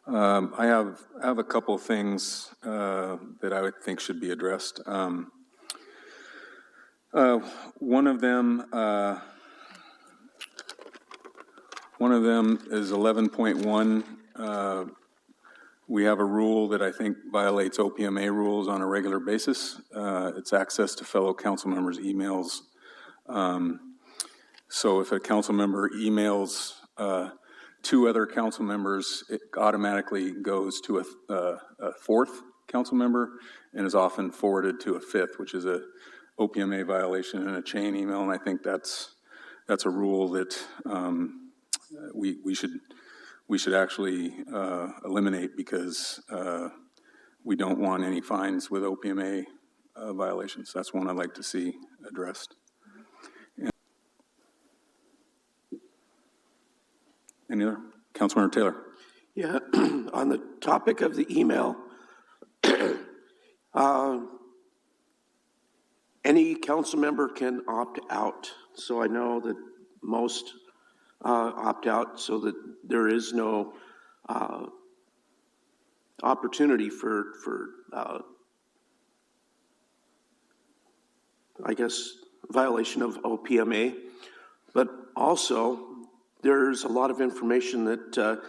I have a couple of things that I would think should be addressed. One of them is 11.1. We have a rule that I think violates OPMA rules on a regular basis. It's access to fellow council members' emails. So if a council member emails two other council members, it automatically goes to a fourth council member and is often forwarded to a fifth, which is a OPMA violation and a chain email. And I think that's a rule that we should actually eliminate, because we don't want any fines with OPMA violations. That's one I'd like to see addressed. Any other? Councilmember Taylor. Yeah, on the topic of the email, any council member can opt out. So I know that most opt out so that there is no opportunity for I guess, violation of OPMA, but also there's a lot of information that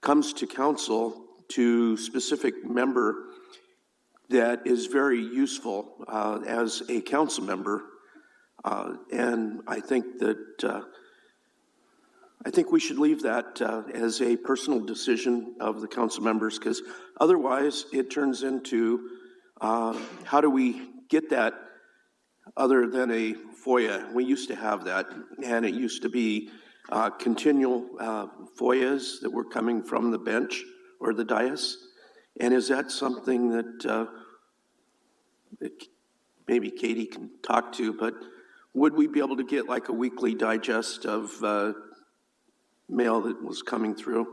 comes to council to specific member that is very useful as a council member. And I think that I think we should leave that as a personal decision of the council members, because otherwise it turns into how do we get that other than a FOIA? We used to have that, and it used to be continual FOIAs that were coming from the bench or the dais. And is that something that maybe Katie can talk to, but would we be able to get like a weekly digest of mail that was coming through?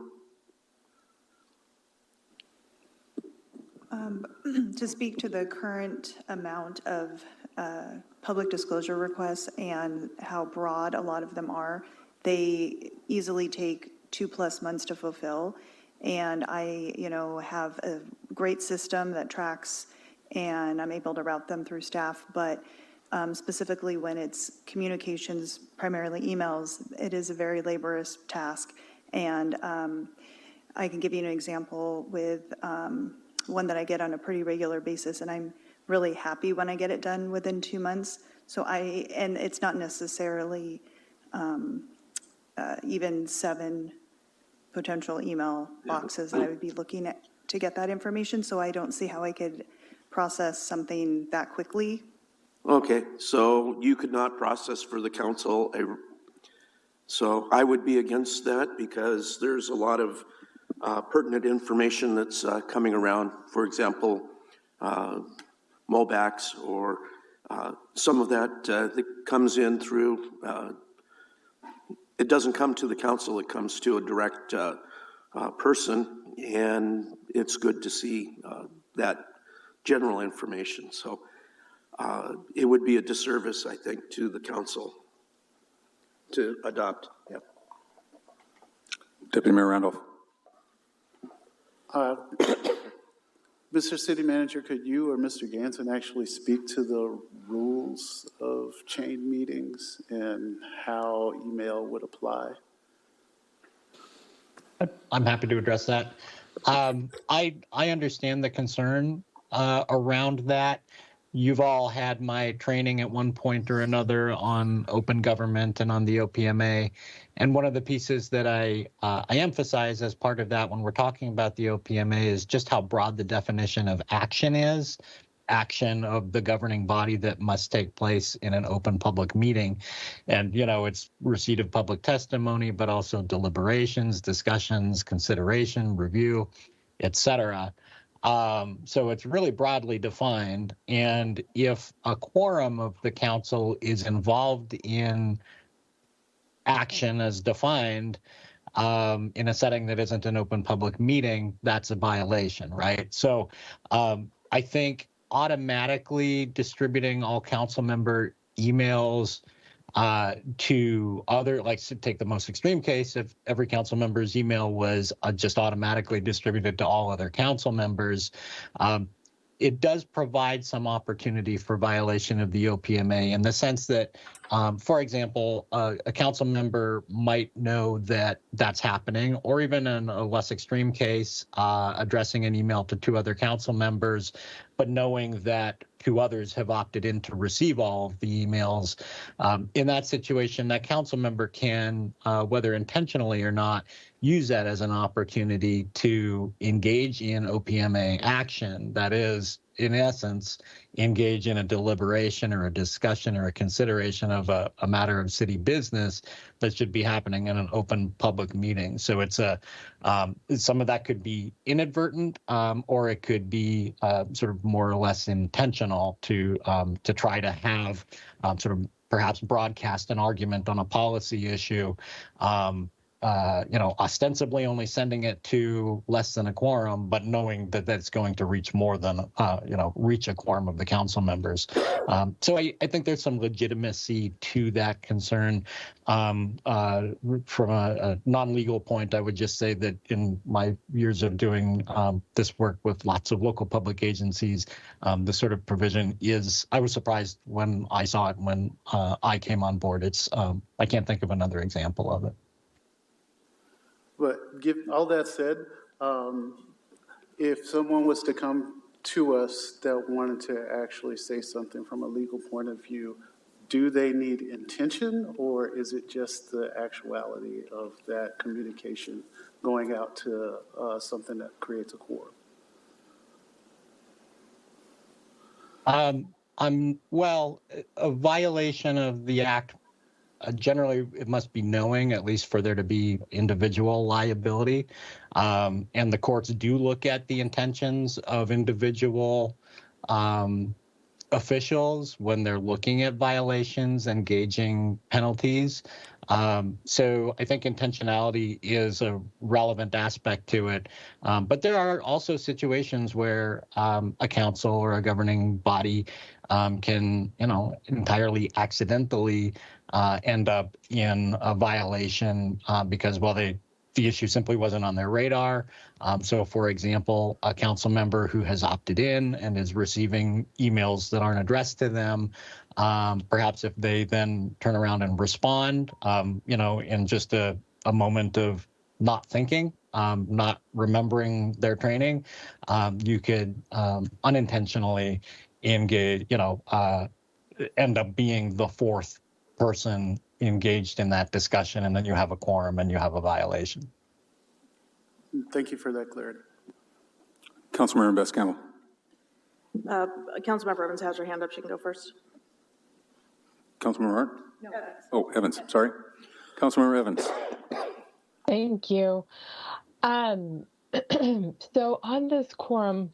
To speak to the current amount of public disclosure requests and how broad a lot of them are, they easily take 2+ months to fulfill. And I, have a great system that tracks, and I'm able to route them through staff. But specifically when it's communications, primarily emails, it is a very laborious task. And I can give you an example with one that I get on a pretty regular basis, and I'm really happy when I get it done within 2 months. And it's not necessarily even 7 potential email boxes that I would be looking at to get that information. So I don't see how I could process something that quickly. Okay, so you could not process for the council. So I would be against that, because there's a lot of pertinent information that's coming around. For example, MOBACs or some of that that comes in through, it doesn't come to the council, it comes to a direct person, and it's good to see that general information. So it would be a disservice, I think, to the council to adopt. Yep. Deputy Mayor Randolph. Mr. City Manager, could you or Mr. Ganson actually speak to the rules of chain meetings and how email would apply? I'm happy to address that. I understand the concern around that. You've all had my training at one point or another on open government and on the OPMA. And one of the pieces that I emphasize as part of that when we're talking about the OPMA is just how broad the definition of action is. Action of the governing body that must take place in an open public meeting. And, it's receipt of public testimony, but also deliberations, discussions, consideration, review, etc. So it's really broadly defined. And if a quorum of the council is involved in action as defined in a setting that isn't an open public meeting, that's a violation, right? So I think automatically distributing all council member emails to other, like to take the most extreme case, if every council member's email was just automatically distributed to all other council members, it does provide some opportunity for violation of the OPMA in the sense that, for example, a council member might know that that's happening, or even in a less extreme case, addressing an email to 2 other council members, but knowing that 2 others have opted in to receive all of the emails. In that situation, that council member can, whether intentionally or not, use that as an opportunity to engage in OPMA action. That is, in essence, engage in a deliberation or a discussion or a consideration of a matter of city business that should be happening in an open public meeting. So it's some of that could be inadvertent, or it could be sort of more or less intentional to try to have sort of perhaps broadcast an argument on a policy issue. Ostensibly only sending it to less than a quorum, but knowing that that's going to reach more than, reach a quorum of the council members. So I think there's some legitimacy to that concern. From a non-legal point, I would just say that in my years of doing this work with lots of local public agencies, this sort of provision I was surprised when I saw it when I came on board. I can't think of another example of it. But all that said, if someone was to come to us that wanted to actually say something from a legal point of view, do they need intention, or is it just the actuality of that communication going out to something that creates a quorum? A violation of the act, generally it must be knowing, at least for there to be individual liability. And the courts do look at the intentions of individual officials when they're looking at violations and gauging penalties. So I think intentionality is a relevant aspect to it. But there are also situations where a council or a governing body can, entirely accidentally end up in a violation because, the issue simply wasn't on their radar. So, for example, a council member who has opted in and is receiving emails that aren't addressed to them, perhaps if they then turn around and respond, in just a moment of not thinking, not remembering their training, you could unintentionally engage, end up being the 4th person engaged in that discussion, and then you have a quorum and you have a violation. Thank you for that clarity. Councilmember Bess Campbell. Councilmember Evans has her hand up. She can go first. Councilmember Hart? No. Oh, Evans, sorry. Councilmember Evans. Thank you. So on this quorum,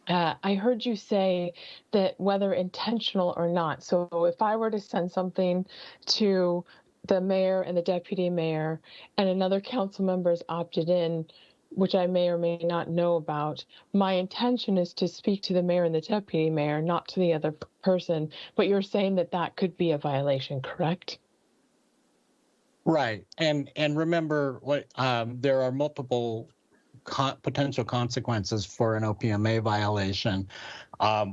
I heard you say that whether intentional or not. So if I were to send something to the mayor and the deputy mayor and another council member is opted in, which I may or may not know about, my intention is to speak to the mayor and the deputy mayor, not to the other person. But you're saying that that could be a violation, correct? Right. And remember, there are multiple potential consequences for an OPMA violation.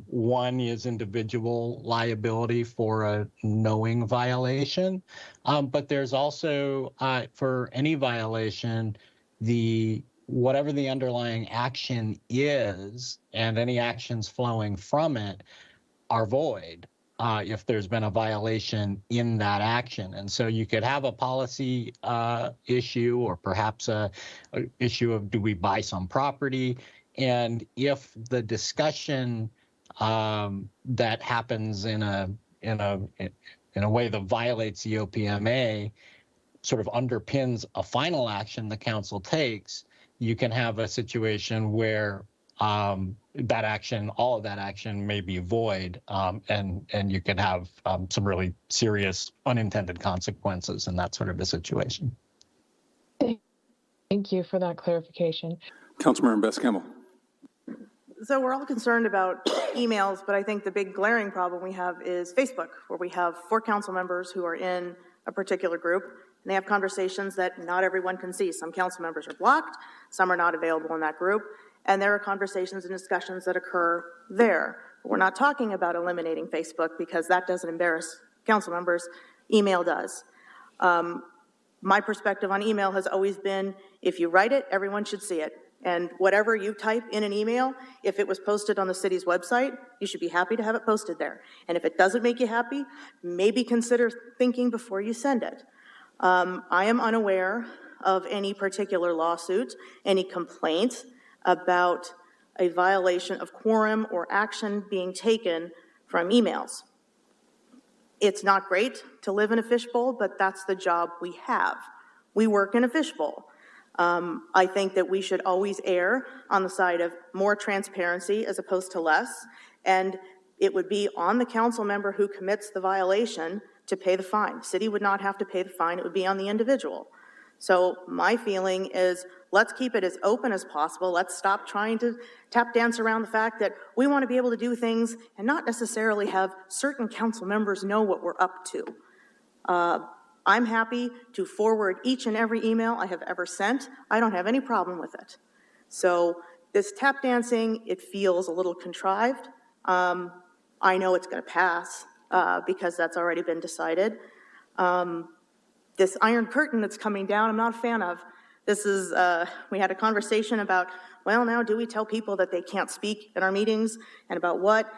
One is individual liability for a knowing violation, but there's also, for any violation, whatever the underlying action is and any actions flowing from it are void if there's been a violation in that action. And so you could have a policy issue, or perhaps a issue of, do we buy some property? And if the discussion that happens in a way that violates the OPMA sort of underpins a final action the council takes, you can have a situation where all of that action may be void, and you can have some really serious unintended consequences in that sort of a situation. Thank you for that clarification. Councilmember Bess Campbell. So we're all concerned about emails, but I think the big glaring problem we have is Facebook, where we have 4 council members who are in a particular group, and they have conversations that not everyone can see. Some council members are blocked, some are not available in that group, and there are conversations and discussions that occur there. But we're not talking about eliminating Facebook because that doesn't embarrass council members. Email does. My perspective on email has always been, if you write it, everyone should see it. And whatever you type in an email, if it was posted on the city's website, you should be happy to have it posted there. And if it doesn't make you happy, maybe consider thinking before you send it. I am unaware of any particular lawsuit, any complaint about a violation of quorum or action being taken from emails. It's not great to live in a fishbowl, but that's the job we have. We work in a fishbowl. I think that we should always err on the side of more transparency as opposed to less, and it would be on the council member who commits the violation to pay the fine. The city would not have to pay the fine, it would be on the individual. So my feeling is, let's keep it as open as possible. Let's stop trying to tap dance around the fact that we want to be able to do things and not necessarily have certain council members know what we're up to. I'm happy to forward each and every email I have ever sent. I don't have any problem with it. So this tap dancing, it feels a little contrived. I know it's going to pass because that's already been decided. This iron curtain that's coming down, I'm not a fan of. This is, we had a conversation about, well, now do we tell people that they can't speak at our meetings and about what?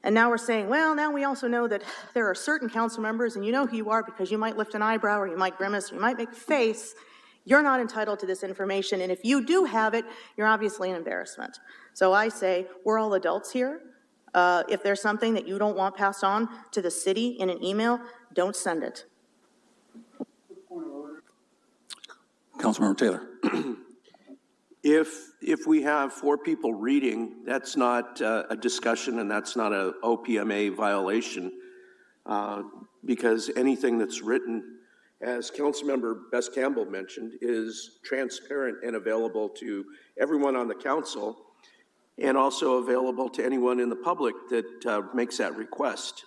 And now we're saying, well, now we also know that there are certain council members, and you know who you are because you might lift an eyebrow or you might grimace or you might make a face. You're not entitled to this information, and if you do have it, you're obviously an embarrassment. So I say, we're all adults here. If there's something that you don't want passed on to the city in an email, don't send it. Councilmember Taylor. If we have 4 people reading, that's not a discussion and that's not a OPMA violation, because anything that's written, as Councilmember Bess Campbell mentioned, is transparent and available to everyone on the council and also available to anyone in the public that makes that request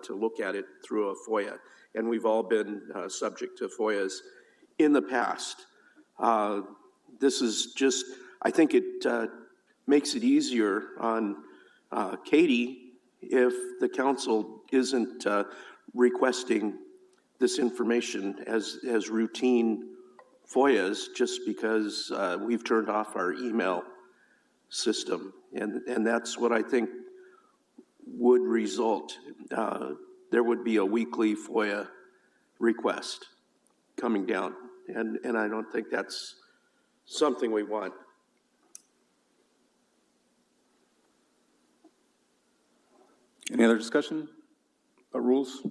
to look at it through a FOIA. And we've all been subject to FOIAs in the past. This is just, I think it makes it easier on Katie if the council isn't requesting this information as routine FOIAs just because we've turned off our email system. And that's what I think would result. There would be a weekly FOIA request coming down. And I don't think that's something we want. Any other discussion about rules?